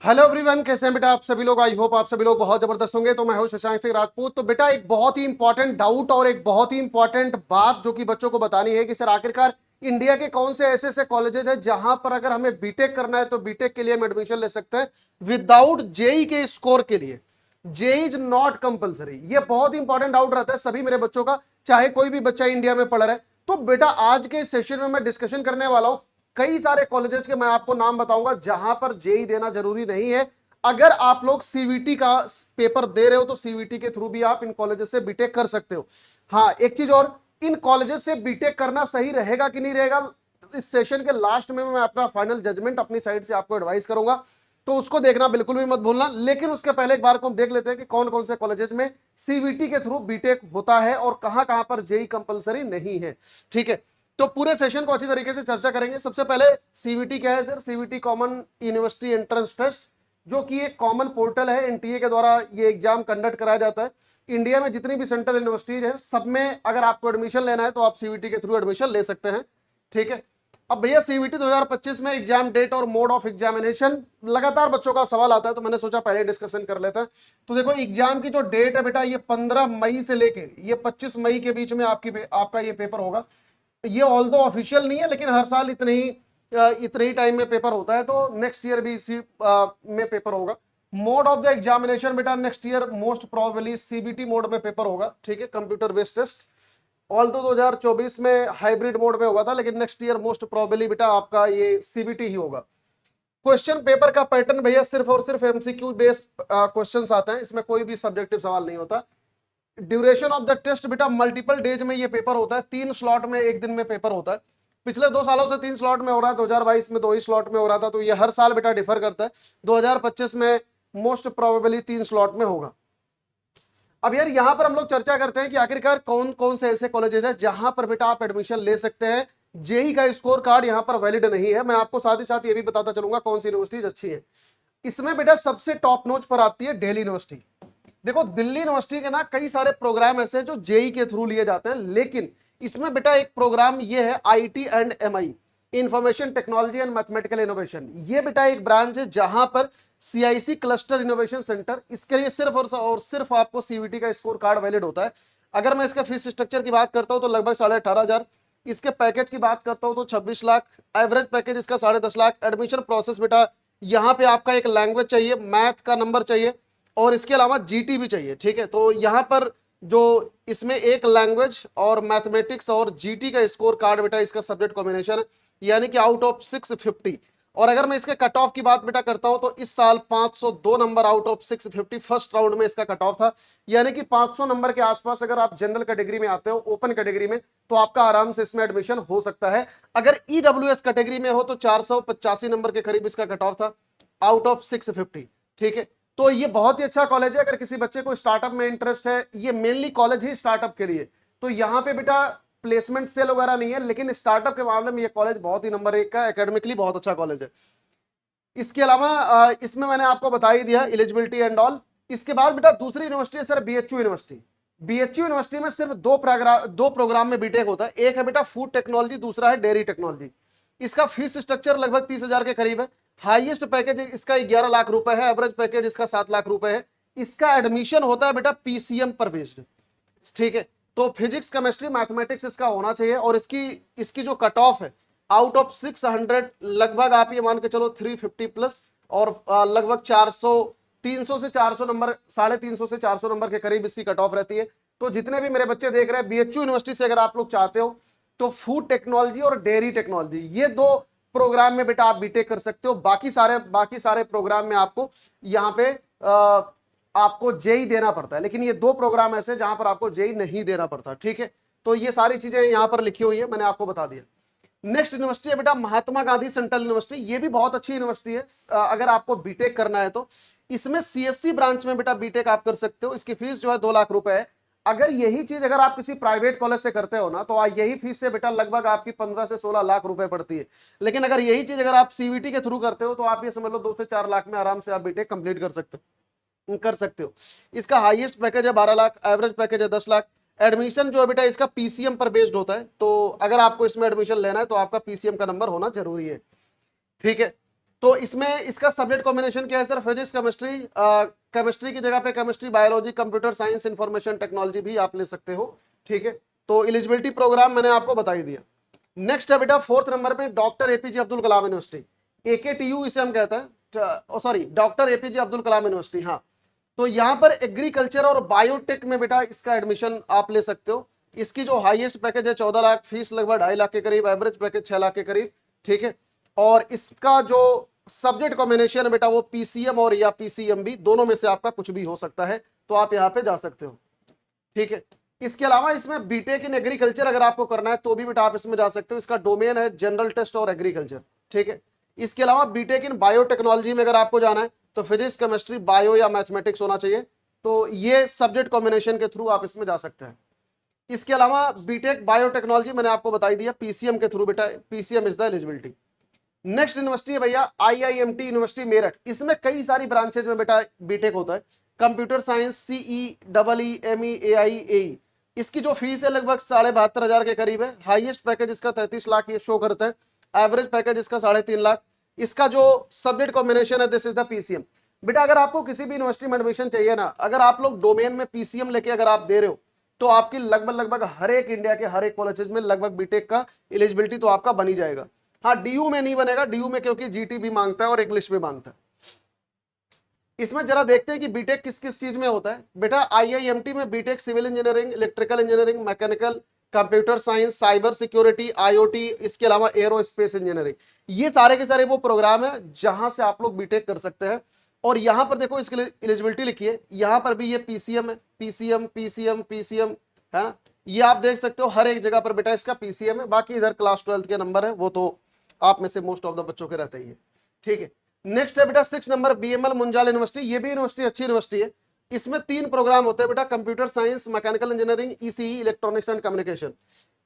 Hello everyone, कैसे हैं बेटा आप सभी लोग। आई होप आप सभी लोग बहुत जबरदस्त होंगे। तो मैं हूं शशांक सिंह राजपूत। तो बेटा एक बहुत ही इंपॉर्टेंट डाउट और एक बहुत ही इंपॉर्टेंट बात जो कि बच्चों को बतानी है कि सर आखिरकार इंडिया के कौन से ऐसे ऐसे कॉलेजेस हैं जहां पर अगर हमें बीटेक करना है तो बीटेक के लिए हम एडमिशन ले सकते हैं विदाउट जेई के स्कोर के लिए। JEE is not compulsory. ये बहुत ही इंपॉर्टेंट डाउट रहता है सभी मेरे बच्चों का, चाहे कोई भी बच्चा इंडिया में पढ़ रहा है। तो बेटा आज के सेशन में मैं डिस्कशन करने वाला हूं कई सारे कॉलेजेस के, मैं आपको नाम बताऊंगा जहां पर जेई देना जरूरी नहीं है। अगर आप लोग सीवीटी का पेपर दे रहे हो तो सीवीटी के थ्रू भी आप इन कॉलेजेस से बीटेक कर सकते हो। हाँ, एक चीज और, इन कॉलेजेस से बीटेक करना सही रहेगा कि नहीं रहेगा, इस सेशन के लास्ट में मैं अपना फाइनल जजमेंट अपनी साइड से आपको एडवाइस करूंगा, तो उसको देखना बिल्कुल भी मत भूलना। लेकिन उसके पहले एक बार को हम देख लेते हैं कि कौन कौन से कॉलेजेस में सीवीटी के थ्रू बीटेक होता है और कहां कहां पर जेई कंपलसरी नहीं है। ठीक है, तो पूरे सेशन को अच्छी तरीके से चर्चा करेंगे। सबसे पहले सीवीटी क्या है sir? CUET common university entrance test, जो कि एक कॉमन पोर्टल है, एनटीए के द्वारा ये एग्जाम कंडक्ट कराया जाता है। इंडिया में जितनी भी सेंट्रल यूनिवर्सिटीज हैं सब में अगर आपको एडमिशन लेना है तो आप सीवीटी के थ्रू एडमिशन ले सकते हैं। ठीक है, अब भैया सीवीटी 2025 में एग्जाम डेट और मोड ऑफ एग्जामिनेशन, लगातार बच्चों का सवाल आता है तो मैंने सोचा पहले डिस्कशन कर लेते हैं। तो देखो एग्जाम की जो डेट है बेटा, ये 15 मई से लेके ये 25 मई के बीच में आपका ये पेपर होगा। ये ऑल दो ऑफिशियल नहीं है लेकिन हर साल इतने ही टाइम में पेपर होता है, तो नेक्स्ट ईयर भी इसी में पेपर होगा। मोड ऑफ द एग्जामिनेशन बेटा next year most probably CBT mode में पेपर होगा। ठीक है, कंप्यूटर बेस्ड टेस्ट। ऑल दो 2024 में हाइब्रिड मोड में हुआ था लेकिन नेक्स्ट ईयर मोस्ट प्रोबेबली बेटा आपका ये सीबीटी ही होगा। क्वेश्चन पेपर का पैटर्न भैया सिर्फ और सिर्फ एमसीक्यू बेस्ड क्वेश्चंस आते हैं, इसमें कोई भी सब्जेक्टिव सवाल नहीं होता। ड्यूरेशन ऑफ द टेस्ट बेटा मल्टीपल डेज में ये पेपर होता है, 3 स्लॉट में एक दिन में पेपर होता है। पिछले 2 सालों से 3 स्लॉट में हो रहा है, 2022 में 2 ही स्लॉट में हो रहा था, तो ये हर साल बेटा डिफर करता है। 2025 में मोस्ट प्रोबेबली 3 स्लॉट में होगा। अब यार यहां पर हम लोग चर्चा करते हैं कि आखिरकार कौन कौन से ऐसे कॉलेजेस हैं जहां पर बेटा आप एडमिशन ले सकते हैं। जेई का स्कोर कार्ड यहां पर वैलिड नहीं है। मैं आपको साथ ही साथ ये भी बताता चलूंगा कौन सी यूनिवर्सिटीज अच्छी है। इसमें बेटा सबसे टॉप नोच पर आती है दिल्ली यूनिवर्सिटी। देखो दिल्ली यूनिवर्सिटी के ना कई सारे प्रोग्राम ऐसे हैं जो जेई के थ्रू लिए जाते हैं, लेकिन इसमें बेटा एक प्रोग्राम ये है IT and MI, information technology and mathematical innovation. ये बेटा एक ब्रांच है जहां पर सीआईसी क्लस्टर इनोवेशन सेंटर, इसके लिए सिर्फ और सिर्फ आपको सीवीटी का स्कोर कार्ड वैलिड होता है। अगर मैं इसका फीस स्ट्रक्चर की बात करता हूं तो लगभग 18,500। इसके पैकेज की बात करता हूं तो 26 लाख, एवरेज पैकेज इसका 10.5 लाख। एडमिशन प्रोसेस बेटा यहाँ पे आपका एक लैंग्वेज चाहिए, मैथ का नंबर चाहिए और इसके अलावा जीटी भी चाहिए। ठीक है, तो यहाँ पर जो इसमें एक लैंग्वेज और मैथमेटिक्स और जीटी का स्कोर कार्ड बेटा इसका सब्जेक्ट कॉम्बिनेशन है, यानी कि आउट ऑफ 650। और अगर मैं इसके कट ऑफ की बात बेटा करता हूं तो इस साल 502 number out of 650 first round में इसका कट ऑफ था, यानी कि 500 नंबर के आसपास अगर आप जनरल कैटेगरी में आते हो, ओपन कैटेगरी में, तो आपका आराम से इसमें एडमिशन हो सकता है। अगर ईडब्ल्यूएस कैटेगरी में हो तो 485 नंबर के करीब इसका कट ऑफ था आउट ऑफ 650। ठीक है, तो ये बहुत ही अच्छा कॉलेज है। अगर किसी बच्चे को स्टार्टअप में इंटरेस्ट है, ये मेनली कॉलेज ही स्टार्टअप के लिए, तो यहाँ पे बेटा प्लेसमेंट सेल वगैरह नहीं है, लेकिन स्टार्टअप के मामले में ये कॉलेज बहुत ही नंबर 1 का, एकेडमिकली बहुत अच्छा कॉलेज है। इसके अलावा इसमें मैंने आपको बता ही दिया एलिजिबिलिटी एंड ऑल। इसके बाद बेटा दूसरी यूनिवर्सिटी है sir BHU university. BHU university में सिर्फ दो प्रोग्राम में बीटेक होता है। एक है बेटा फूड टेक्नोलॉजी, दूसरा है डेयरी टेक्नोलॉजी। इसका फीस स्ट्रक्चर लगभग 30,000 के करीब है। हाईएस्ट पैकेज इसका 11 लाख रुपए है, एवरेज पैकेज इसका 7 लाख रुपए है। इसका एडमिशन होता है बेटा पीसीएम पर बेस्ड। ठीक है, तो फिजिक्स केमिस्ट्री मैथमेटिक्स इसका होना चाहिए और इसकी इसकी जो कट ऑफ है आउट ऑफ 600, लगभग आप ये मान के चलो 350 प्लस, और लगभग 400, 300 से 400 नंबर, 350 से 400 नंबर के करीब इसकी कट ऑफ रहती है। तो जितने भी मेरे बच्चे देख रहे हैं बीएचयू यूनिवर्सिटी से अगर आप लोग चाहते हो तो फूड टेक्नोलॉजी और डेयरी टेक्नोलॉजी, ये दो प्रोग्राम में बेटा आप बीटेक कर सकते हो। बाकी सारे प्रोग्राम में आपको यहाँ पे आपको जेई देना पड़ता है, लेकिन ये 2 प्रोग्राम ऐसे जहां पर आपको जेई नहीं देना पड़ता। ठीक है, तो ये सारी चीजें यहां पर लिखी हुई है, मैंने आपको बता दिया। नेक्स्ट यूनिवर्सिटी है बेटा महात्मा गांधी सेंट्रल यूनिवर्सिटी। ये भी बहुत अच्छी यूनिवर्सिटी है। अगर आपको बीटेक करना है तो इसमें सीएससी ब्रांच में बेटा बीटेक आप कर सकते हो। इसकी फीस जो है 2 लाख रुपए है। अगर यही चीज अगर आप किसी प्राइवेट कॉलेज से करते हो ना तो यही फीस से बेटा लगभग आपकी 15 से 16 लाख रुपए पड़ती है। लेकिन अगर यही चीज अगर आप सीवीटी के थ्रू करते हो तो आप ये समझ लो 2 से 4 लाख में आराम से आप बीटेक कंप्लीट कर सकते हो। इसका हाईएस्ट पैकेज है 12 लाख, एवरेज पैकेज है 10 लाख। एडमिशन जो है बेटा इसका पीसीएम पर बेस्ड होता है, तो अगर आपको इसमें एडमिशन लेना है तो आपका पीसीएम का नंबर होना जरूरी है। ठीक है, तो इसमें इसका सब्जेक्ट कॉम्बिनेशन क्या है सर? फिजिक्स, केमिस्ट्री, केमिस्ट्री की जगह पे chemistry, biology, computer science, information technology भी आप ले सकते हो, ठीक है। तो एलिजिबिलिटी प्रोग्राम मैंने आपको बता ही दिया। नेक्स्ट है बेटा 4th नंबर पे doctor APJ Abdul Kalam university, AKTU इसे हम कहते हैं, sorry doctor APJ Abdul Kalam university. हाँ, तो यहां पर एग्रीकल्चर और बायोटेक में बेटा इसका एडमिशन आप ले सकते हो। इसकी जो हाईएस्ट पैकेज है 14 लाख, फीस लगभग 2.5 लाख के करीब, एवरेज पैकेज 6 लाख के करीब, ठीक है। और इसका जो सब्जेक्ट कॉम्बिनेशन है बेटा वो PCM और या PCMB दोनों में से आपका कुछ भी हो सकता है, तो आप यहाँ पे जा सकते हो, ठीक है। इसके अलावा इसमें बीटेक इन एग्रीकल्चर अगर आपको करना है तो भी बेटा आप इसमें जा सकते हो। इसका डोमेन है जनरल टेस्ट और एग्रीकल्चर, ठीक है। इसके अलावा बीटेक इन बायोटेक्नोलॉजी में अगर आपको जाना है तो फिजिक्स, केमिस्ट्री, बायो या मैथमेटिक्स होना चाहिए। तो ये सब्जेक्ट कॉम्बिनेशन के थ्रू आप इसमें जा सकते हैं। इसके अलावा बीटेक बायोटेक्नोलॉजी मैंने आपको बताई दिया, PCM के थ्रू बेटा, PCM is the eligibility. Next university है भैया IIMT यूनिवर्सिटी मेरठ। इसमें कई सारी ब्रांचेज में बेटा बीटेक होता है, computer science, CE, EE, ME, AI, AE। इसकी जो फीस है लगभग 72,500 के करीब है। हाईएस्ट पैकेज इसका 33 लाख ये शो करता है, एवरेज पैकेज इसका 3.5 लाख। इसका जो सब्जेक्ट कॉम्बिनेशन है दिस इज द PCM। बेटा अगर आपको किसी भी यूनिवर्सिटी में एडमिशन चाहिए ना, अगर आप लोग डोमेन में PCM लेके अगर आप दे रहे हो तो आपकी लगभग हर एक इंडिया के हर एक कॉलेजेस में लगभग बीटेक का एलिजिबिलिटी तो आपका बन ही जाएगा। हाँ, DU में नहीं बनेगा, DU में क्योंकि GT भी मांगता है और इंग्लिश भी मांगता है। इसमें जरा देखते हैं कि बीटेक किस किस चीज में होता है। बेटा IIMT में BTech civil engineering, electrical engineering, mechanical, computer science, cyber security, IoT, इसके अलावा एरोस्पेस इंजीनियरिंग, ये सारे के सारे वो प्रोग्राम है जहां से आप लोग बीटेक कर सकते हैं। और यहां पर देखो इसके लिए एलिजिबिलिटी लिखी है, यहां पर भी ये PCM है, PCM है ना, ये आप देख सकते हो हर एक जगह पर बेटा इसका PCM है। बाकी इधर क्लास 12th के नंबर है, वो तो आप में से मोस्ट ऑफ द बच्चों के रहते ही है, ठीक है। नेक्स्ट है बेटा 6 नंबर BML मुंजाल यूनिवर्सिटी। ये भी यूनिवर्सिटी अच्छी यूनिवर्सिटी है। इसमें 3 प्रोग्राम होते हैं बेटा, computer science, mechanical engineering, ECE, electronics and communication.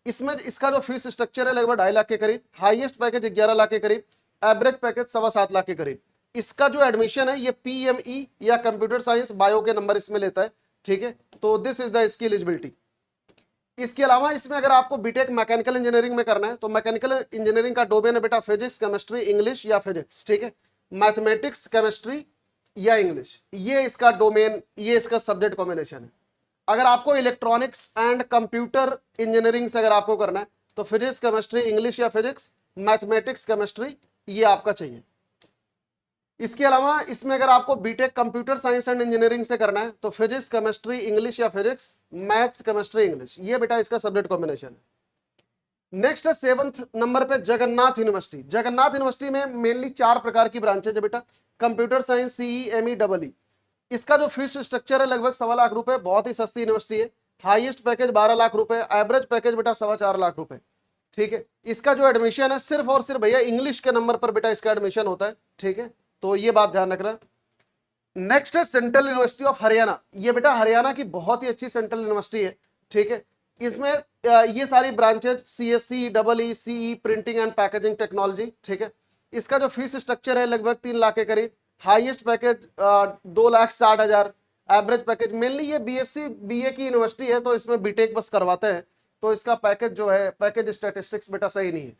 इसमें इसका जो फीस स्ट्रक्चर है लगभग 2.5 लाख के करीब, हाईएस्ट पैकेज 11 लाख के करीब, एवरेज पैकेज 7.25 लाख के करीब। इसका जो एडमिशन है ये PME या कंप्यूटर साइंस बायो के नंबर इसमें लेता है, ठीक है। तो दिस इज द इसकी एलिजिबिलिटी। इसके अलावा इसमें अगर आपको बीटेक मैकेनिकल इंजीनियरिंग में करना है तो मैकेनिकल इंजीनियरिंग का डोमेन है बेटा फिजिक्स, केमिस्ट्री, इंग्लिश या फिजिक्स, ठीक है। मैथमेटिक्स, केमिस्ट्री या इंग्लिश, ये इसका डोमेन, ये इसका सब्जेक्ट कॉम्बिनेशन है। अगर आपको इलेक्ट्रॉनिक्स एंड कंप्यूटर इंजीनियरिंग से अगर आपको करना है तो फिजिक्स, केमिस्ट्री, इंग्लिश या फिजिक्स, मैथमेटिक्स, केमिस्ट्री, ये आपका चाहिए। इसके अलावा इसमें अगर आपको BTech computer science and engineering से करना है तो फिजिक्स, केमिस्ट्री, इंग्लिश या फिजिक्स, मैथ्स, केमिस्ट्री, इंग्लिश, ये बेटा इसका सब्जेक्ट कॉम्बिनेशन है। नेक्स्ट है 7th नंबर पे जगन्नाथ यूनिवर्सिटी। जगन्नाथ यूनिवर्सिटी में मेनली 4 प्रकार की ब्रांचेज है बेटा, computer science, CE, ME, EE। इसका जो फीस स्ट्रक्चर है लगभग 1.25 लाख रुपए, बहुत ही सस्ती यूनिवर्सिटी है। हाईएस्ट पैकेज 12 लाख रुपए, एवरेज पैकेज बेटा 4.25 लाख रुपए, ठीक है। इसका जो एडमिशन है सिर्फ और सिर्फ भैया इंग्लिश के नंबर पर बेटा इसका एडमिशन होता है, ठीक है। तो ये बात ध्यान रखना। नेक्स्ट है सेंट्रल यूनिवर्सिटी ऑफ हरियाणा। ये बेटा हरियाणा की बहुत ही अच्छी सेंट्रल यूनिवर्सिटी है, ठीक है। इसमें ये सारी branches CSE, EE, CE, printing and packaging technology, ठीक है। इसका जो फीस स्ट्रक्चर है लगभग 3 लाख के करीब, highest package 2,60,000, average package. Mainly ये BSc BA की यूनिवर्सिटी है तो इसमें बीटेक बस करवाते हैं, तो इसका पैकेज जो है, पैकेज स्टैटिस्टिक्स बेटा सही नहीं है।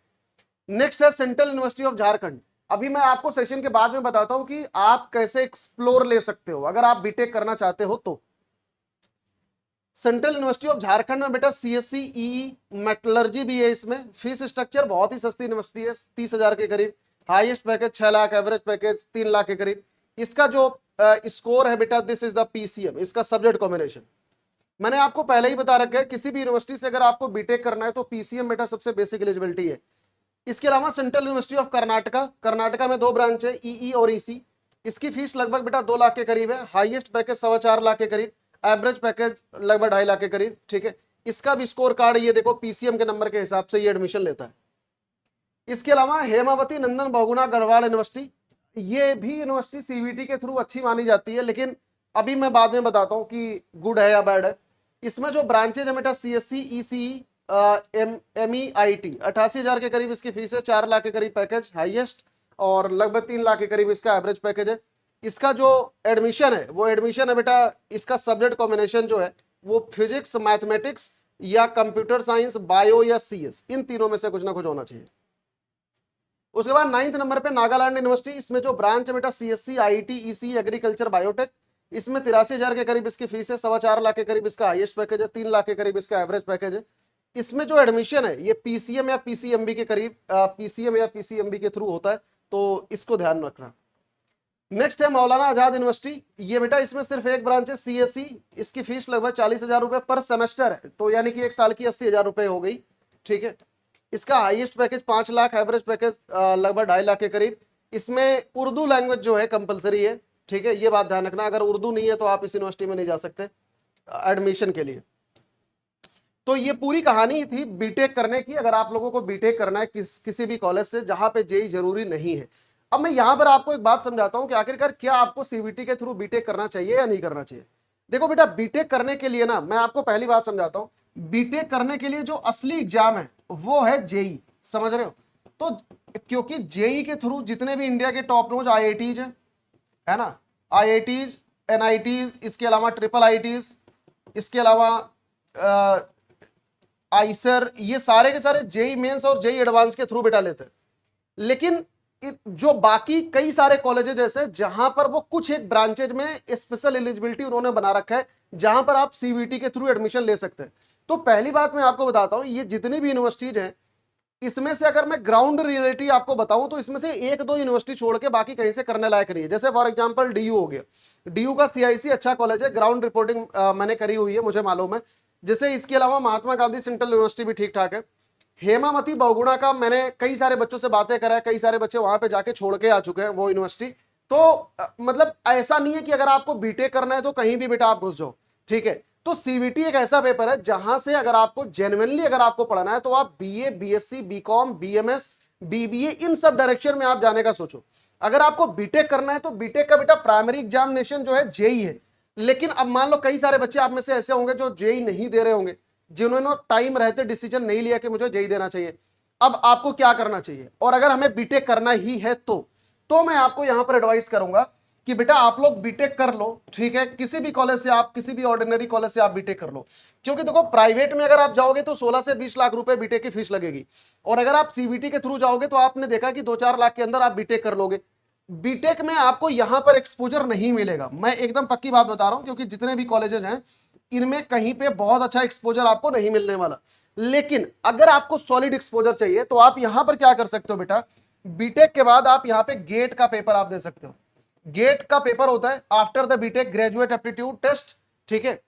नेक्स्ट है सेंट्रल यूनिवर्सिटी ऑफ झारखंड। अभी मैं आपको सेशन के बाद में बताता हूं कि आप कैसे एक्सप्लोर ले सकते हो अगर आप बीटेक करना चाहते हो तो। सेंट्रल यूनिवर्सिटी ऑफ झारखंड में बेटा CSE, EE, मेटलर्जी भी है। इसमें फीस स्ट्रक्चर बहुत ही सस्ती यूनिवर्सिटी है, 30,000 के करीब, highest package 6 lakh, average package 3 lakh के करीब। इसका जो स्कोर है बेटा दिस इज द PCM, इसका सब्जेक्ट कॉम्बिनेशन मैंने आपको पहले ही बता रखा है। किसी भी यूनिवर्सिटी से अगर आपको बीटेक करना है तो PCM बेटा सबसे बेसिक एलिजिबिलिटी है। इसके अलावा सेंट्रल यूनिवर्सिटी ऑफ कर्नाटका में 2 ब्रांच है, EE और EC। इसकी फीस लगभग बेटा 2 लाख के करीब है, हाईएस्ट पैकेज 4.25 लाख के करीब, एवरेज पैकेज लगभग 2.5 लाख के करीब, ठीक है। इसका भी स्कोर कार्ड ये देखो PCM के नंबर के हिसाब से ये एडमिशन लेता है। इसके अलावा हेमावती नंदन बहुगुणा गढ़वाल यूनिवर्सिटी, ये भी यूनिवर्सिटी CBT के थ्रू अच्छी मानी जाती है, लेकिन अभी मैं बाद में बताता हूँ कि गुड है या बैड है। इसमें जो ब्रांचेज है बेटा CSE, ECE, ME, IT, 88,000 के करीब इसकी फीस है, 4 लाख के करीब पैकेज हाईएस्ट, और लगभग 3 लाख के करीब इसका एवरेज पैकेज है। इसका जो एडमिशन है वो एडमिशन है बेटा, इसका सब्जेक्ट कॉम्बिनेशन जो है वो फिजिक्स, मैथमेटिक्स या कंप्यूटर साइंस, बायो या CS, इन तीनों में से कुछ ना कुछ होना चाहिए। उसके बाद 9th नंबर पे नागालैंड यूनिवर्सिटी, इसमें जो ब्रांच है बेटा CSC, IT, EC, agriculture, biotech, इसमें 83,000 के करीब इसकी फीस है, 4.25 लाख के करीब इसका हाईएस्ट पैकेज है, 3 लाख के करीब इसका एवरेज पैकेज है। इसमें जो एडमिशन है ये पीसीएम या पीसीएमबी के करीब, पीसीएम या पीसीएमबी के थ्रू होता है, तो इसको ध्यान रखना। नेक्स्ट है मौलाना आजाद यूनिवर्सिटी, ये बेटा इसमें सिर्फ एक ब्रांच है सीएससी, इसकी फीस लगभग 40,000 रुपए पर सेमेस्टर है, तो यानी कि एक साल की 80,000 रुपए हो गई, ठीक है। इसका highest package 5 lakh, average package लगभग 2.5 लाख के करीब। इसमें उर्दू लैंग्वेज जो है कंपलसरी है, ठीक है, ये बात ध्यान रखना, अगर उर्दू नहीं है तो आप इस यूनिवर्सिटी में नहीं जा सकते एडमिशन के लिए। तो ये पूरी कहानी थी बीटेक करने की, अगर आप लोगों को बीटेक करना है किसी भी कॉलेज से जहां पे जेई जरूरी नहीं है। अब मैं यहां पर आपको एक बात समझाता हूं कि आखिरकार क्या आपको सीबीटी के थ्रू बीटेक करना चाहिए या नहीं करना चाहिए। देखो बेटा, बीटेक करने के लिए ना, मैं आपको पहली बात समझाता हूं, बीटेक करने के लिए जो असली एग्जाम है वो है जेई, समझ रहे हो। तो क्योंकि जेई के थ्रू जितने भी इंडिया के टॉप नोज आईआईटीज है ना, आईआईटीज, एनआईटीज, इसके अलावा ट्रिपल आईटीज, इसके अलावा आईसर, ये सारे के सारे जेई मेंस और जेई एडवांस के थ्रू बेटा लेते हैं। लेकिन जो बाकी कई सारे कॉलेजेस जैसे जहां पर वो कुछ एक ब्रांचेज में स्पेशल एलिजिबिलिटी उन्होंने बना रखा है जहां पर आप सीबीटी के थ्रू एडमिशन ले सकते हैं। तो पहली बात मैं आपको बताता हूं, ये जितनी भी यूनिवर्सिटीज हैं इसमें से अगर मैं ग्राउंड रियलिटी आपको बताऊं तो इसमें से 1-2 यूनिवर्सिटी छोड़ के बाकी कहीं से करने लायक नहीं है। जैसे फॉर एग्जांपल डीयू हो गया, डीयू का सीआईसी अच्छा कॉलेज है, ग्राउंड रिपोर्टिंग मैंने करी हुई है, मुझे मालूम है। जैसे इसके अलावा महात्मा गांधी सेंट्रल यूनिवर्सिटी भी ठीक ठाक है। हेमावती बहुगुणा का मैंने कई सारे बच्चों से बातें करा है, कई सारे बच्चे वहां पे जाके छोड़ के आ चुके हैं वो यूनिवर्सिटी। तो मतलब ऐसा नहीं है कि अगर आपको बीटेक करना है तो कहीं भी बेटा आप घुस जाओ, ठीक है। तो सीबीटी एक ऐसा पेपर है जहां से अगर आपको जेन्युइनली अगर आपको पढ़ना है तो आप BA, BSc, BCom, BMS, BBA, इन सब डायरेक्शन में आप जाने का सोचो। अगर आपको बीटेक करना है तो बीटेक का बेटा प्राइमरी एग्जामिनेशन जो है जेई है। लेकिन अब मान लो कई सारे बच्चे आप में से ऐसे होंगे जो जेई नहीं दे रहे होंगे, जिन्होंने टाइम रहते डिसीजन नहीं लिया कि मुझे जेई देना चाहिए। अब आपको क्या करना चाहिए, और अगर हमें बीटेक करना ही है तो मैं आपको यहां पर एडवाइस करूंगा कि बेटा आप लोग बीटेक कर लो, ठीक है। किसी भी कॉलेज से आप, किसी भी ऑर्डिनरी कॉलेज से आप बीटेक कर लो, क्योंकि देखो प्राइवेट में अगर आप जाओगे तो 16 से 20 लाख रुपए बीटेक की फीस लगेगी, और अगर आप सीबीटी के थ्रू जाओगे तो आपने देखा कि 2-4 लाख के अंदर आप बीटेक कर लोगे। बीटेक में आपको यहां पर एक्सपोजर नहीं मिलेगा, मैं एकदम पक्की बात बता रहा हूं, क्योंकि जितने भी कॉलेजेस हैं इनमें कहीं पे बहुत अच्छा एक्सपोजर आपको नहीं मिलने वाला। लेकिन अगर आपको सॉलिड एक्सपोजर चाहिए तो आप यहां पर क्या कर सकते हो बेटा, बीटेक के बाद आप यहां पे गेट का पेपर आप दे सकते हो। गेट का पेपर होता है after the BTech graduate aptitude test, ठीक है।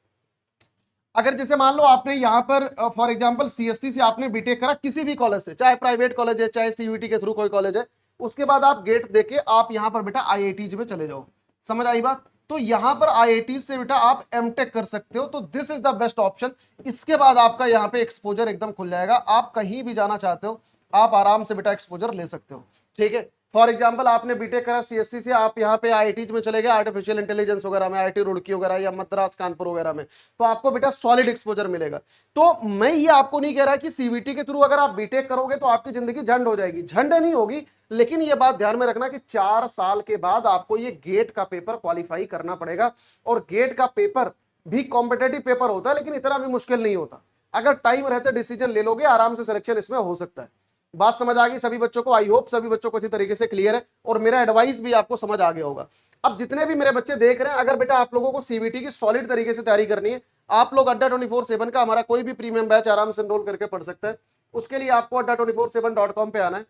अगर जैसे मान लो आपने यहां पर फॉर एग्जांपल सीएससी से आपने बीटेक करा किसी भी कॉलेज से, चाहे प्राइवेट कॉलेज है चाहे सीयूईटी के थ्रू कोई कॉलेज है, उसके बाद आप गेट देके आप यहां पर बेटा आईआईटीज में चले जाओ, समझ आई बात। तो यहां पर आईआईटी से बेटा आप एमटेक कर सकते हो, तो this is the best option. इसके बाद आपका यहां पे एक्सपोजर एकदम खुल जाएगा, आप कहीं भी जाना चाहते हो आप आराम से बेटा एक्सपोजर ले सकते हो, ठीक है। फॉर एग्जांपल आपने बीटेक करा सीएससी से, आप यहाँ पे आईआईटीज में चले गए, आर्टिफिशियल इंटेलिजेंस वगैरह में, आईआईटी रुड़की वगैरह या मद्रास कानपुर वगैरह में, तो आपको बेटा सॉलिड एक्सपोजर मिलेगा। तो मैं ये आपको नहीं कह रहा कि सीबीटी के थ्रू अगर आप बीटेक करोगे तो आपकी जिंदगी झंड हो जाएगी, झंड नहीं होगी। लेकिन ये बात ध्यान में रखना कि 4 साल के बाद आपको ये गेट का पेपर क्वालिफाई करना पड़ेगा, और गेट का पेपर भी कॉम्पिटेटिव पेपर होता है, लेकिन इतना भी मुश्किल नहीं होता। अगर टाइम रहते डिसीजन ले लोगे आराम से सिलेक्शन इसमें हो सकता है। बात समझ आ गई सभी बच्चों को, आई होप सभी बच्चों को अच्छी तरीके से क्लियर है, और मेरा एडवाइस भी आपको समझ आ गया होगा। अब जितने भी मेरे बच्चे देख रहे हैं, अगर बेटा आप लोगों को सीबीटी की सॉलिड तरीके से तैयारी करनी है, आप लोग अड्डा 24/7 का हमारा कोई भी प्रीमियम बैच आराम से एनरोल करके पढ़ सकते हैं। उसके लिए आपको adda247.com पे आना है,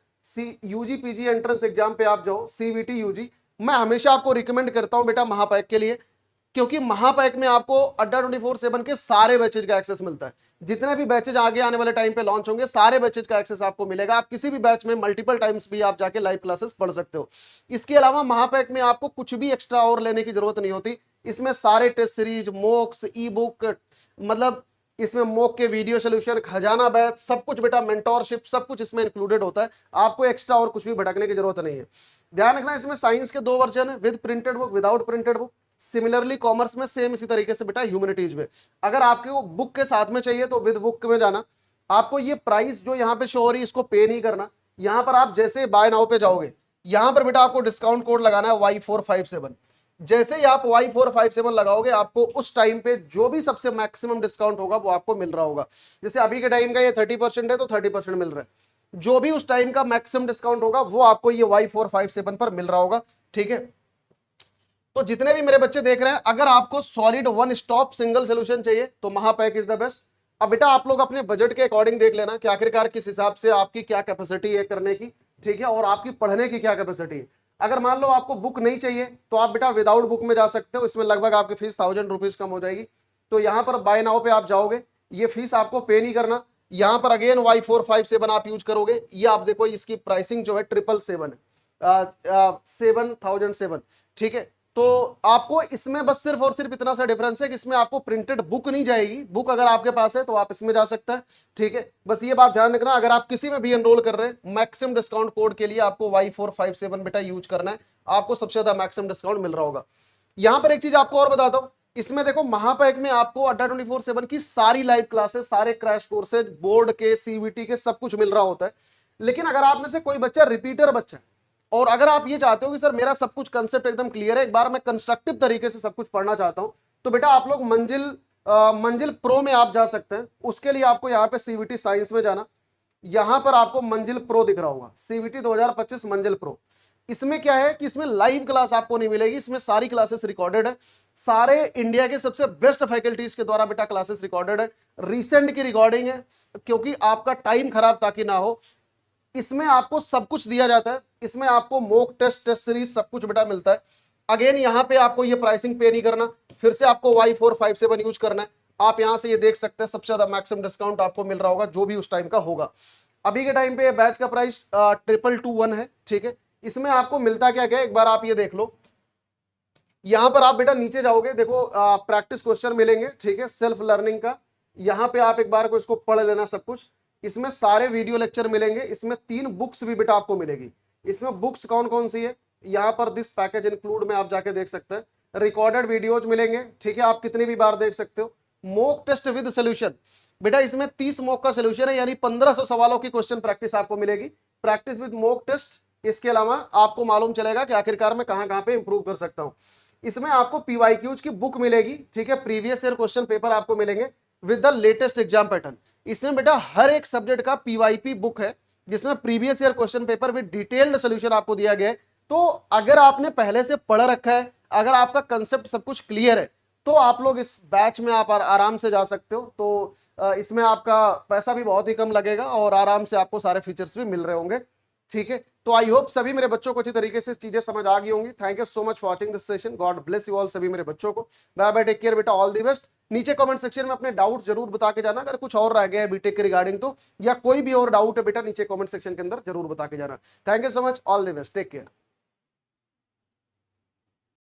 यूजी पीजी एंट्रेंस एग्जाम पे आप जाओ, सीबीटी यूजी। मैं हमेशा आपको रिकमेंड करता हूं बेटा महापैक के लिए, क्योंकि महापैक में आपको अड्डा 24/7 के सारे बैचेज का एक्सेस मिलता है। जितने भी बैचेज आगे आने वाले टाइम पे लॉन्च होंगे सारे बैचेज का एक्सेस आपको मिलेगा। आप किसी भी बैच में मल्टीपल टाइम्स भी आप जाके लाइव क्लासेस पढ़ सकते हो। इसके अलावा महापैक में आपको कुछ भी एक्स्ट्रा और लेने की जरूरत नहीं होती। इसमें सारे test series, mocks, e book, मतलब इसमें मोक के वीडियो सोल्यूशन, खजाना बैच, सब कुछ बेटा, मेंटोरशिप, सब कुछ इसमें इंक्लूडेड होता है। आपको एक्स्ट्रा और कुछ भी भटकने की जरूरत नहीं है। ध्यान रखना इसमें साइंस के 2 वर्जन है, with printed book, without printed book. Similarly commerce में सेम इसी तरीके से बेटा ह्यूमैनिटीज में, अगर आपके वो बुक के साथ में चाहिए तो विद बुक में जाना। आपको ये प्राइस जो यहाँ पे शो हो रही है इसको पे नहीं करना। यहाँ पर आप जैसे बाय नाउ पे जाओगे, यहाँ पर बेटा आपको डिस्काउंट कोड लगाना है Y457। जैसे ही आप Y457 लगाओगे, आपको उस टाइम पे जो भी सबसे मैक्सिमम डिस्काउंट होगा वो आपको मिल रहा होगा। जैसे अभी के टाइम का ये 30% है तो 30% मिल रहा है। जो भी उस टाइम का मैक्सिमम डिस्काउंट होगा वो आपको ये Y457 पर मिल रहा होगा। ठीक है, तो जितने भी मेरे बच्चे देख रहे हैं, अगर आपको solid one stop single solution चाहिए तो महापैक इज द बेस्ट। अब बेटा आप लोग अपने बजट के अकॉर्डिंग देख लेना कि आखिरकार किस हिसाब से आपकी क्या कैपेसिटी है करने की, ठीक है, और आपकी पढ़ने की क्या कैपेसिटी है। अगर मान लो आपको बुक नहीं चाहिए तो आप बेटा विदाउट बुक में जा सकते हो, इसमें लगभग आपकी फीस 1000 रुपीज कम हो जाएगी। तो यहां पर बाय नाउ पे आप जाओगे, ये फीस आपको पे नहीं करना। यहां पर अगेन Y457 आप यूज करोगे, ये आप देखो इसकी प्राइसिंग जो है 777 है, 7007। ठीक है, तो आपको इसमें बस सिर्फ और सिर्फ इतना सा डिफरेंस है कि इसमें आपको प्रिंटेड बुक नहीं जाएगी। बुक अगर आपके पास है तो आप इसमें जा सकते हैं। ठीक है, बस ये बात ध्यान रखना, अगर आप किसी में भी एनरोल कर रहे हैं मैक्सिमम डिस्काउंट कोड के लिए आपको Y457 बेटा यूज करना है, आपको सबसे ज्यादा मैक्सिमम डिस्काउंट मिल रहा होगा। यहां पर एक चीज आपको और बताता हूं, इसमें देखो महापैक में आपको अड्डा 24/7 की सारी लाइव क्लासेस, सारे क्रैश कोर्सेज, बोर्ड के, सीवीटी के सब कुछ मिल रहा होता है। लेकिन अगर आप में से कोई बच्चा रिपीटर बच्चा है और अगर आप ये चाहते हो कि सर मेरा सब कुछ कंसेप्ट एकदम क्लियर है, एक बार मैं कंस्ट्रक्टिव तरीके से सब कुछ पढ़ना चाहता हूं, तो बेटा आप लोग मंजिल प्रो में आप जा सकते हैं। उसके लिए आपको यहाँ पे सीवीटी साइंस में जाना, यहां पर आपको मंजिल प्रो दिख रहा होगा, सीवीटी 2025 मंजिल प्रो। इसमें क्या है कि इसमें लाइव क्लास आपको नहीं मिलेगी, इसमें सारी क्लासेस रिकॉर्डेड है, सारे इंडिया के सबसे बेस्ट फैकल्टीज के द्वारा बेटा क्लासेस रिकॉर्डेड है, रिसेंट की रिकॉर्डिंग है, क्योंकि आपका टाइम खराब ताकि ना हो। इसमें आपको सब कुछ दिया जाता है, इसमें आपको मॉक टेस्ट, टेस्ट सीरीज सब कुछ बेटा मिलता है। अगेन यहां पे आपको ये प्राइसिंग पे नहीं करना, फिर से आपको Y457 यूज करना है। आप यहां से ये देख सकते हैं सबसे ज्यादा मैक्सिमम डिस्काउंट आपको मिल रहा होगा जो भी उस टाइम का होगा। अभी के टाइम पे बैच का प्राइस 2221 है। ठीक है, इसमें आपको मिलता क्या क्या, एक बार आप ये देख लो। यहां पर आप बेटा नीचे जाओगे, देखो प्रैक्टिस क्वेश्चन मिलेंगे, ठीक है, सेल्फ लर्निंग का। यहां पे आप एक बार को इसको पढ़ लेना सब कुछ। इसमें सारे वीडियो लेक्चर मिलेंगे, इसमें 3 बुक्स भी बेटा आपको मिलेगी। इसमें बुक्स कौन कौन सी है, यहां पर दिस पैकेज इंक्लूड में आप जाके देख सकते हैं। रिकॉर्डेड वीडियोज मिलेंगे, ठीक है, आप कितनी भी बार देख सकते हो। मॉक टेस्ट विद सोल्यूशन, बेटा इसमें 30 मॉक का सोल्यूशन है, यानी 1500 सवालों की क्वेश्चन प्रैक्टिस आपको मिलेगी, प्रैक्टिस विद मॉक टेस्ट। इसके अलावा आपको मालूम चलेगा कि आखिरकार मैं कहां कहां पे इंप्रूव कर सकता हूं। इसमें आपको पीवाईक्यूज की बुक मिलेगी, ठीक है, प्रीवियस ईयर क्वेश्चन पेपर आपको मिलेंगे with the latest exam pattern. इसमें बेटा हर एक सब्जेक्ट का पीवाईपी बुक है, जिसमें previous year question paper with detailed solution आपको दिया गया है। तो अगर आपने पहले से पढ़ रखा है, अगर आपका कंसेप्ट सब कुछ क्लियर है, तो आप लोग इस बैच में आप आराम से जा सकते हो। तो इसमें आपका पैसा भी बहुत ही कम लगेगा और आराम से आपको सारे फीचर्स भी मिल रहे होंगे। ठीक है, तो आई होप सभी मेरे बच्चों को अच्छी तरीके से चीजें समझ आ गई होंगी। Thank you so much for watching this session, God bless you all सभी मेरे बच्चों को। बाय बाय, टेक केयर बेटा, ऑल दी बेस्ट। नीचे कमेंट सेक्शन में अपने डाउट जरूर बता के जाना, अगर कुछ और रह गया है बीटेक के रिगार्डिंग तो, या कोई भी और डाउट है बेटा नीचे कमेंट सेक्शन के अंदर जरूर बता के जाना। Thank you so much, all the best, take care.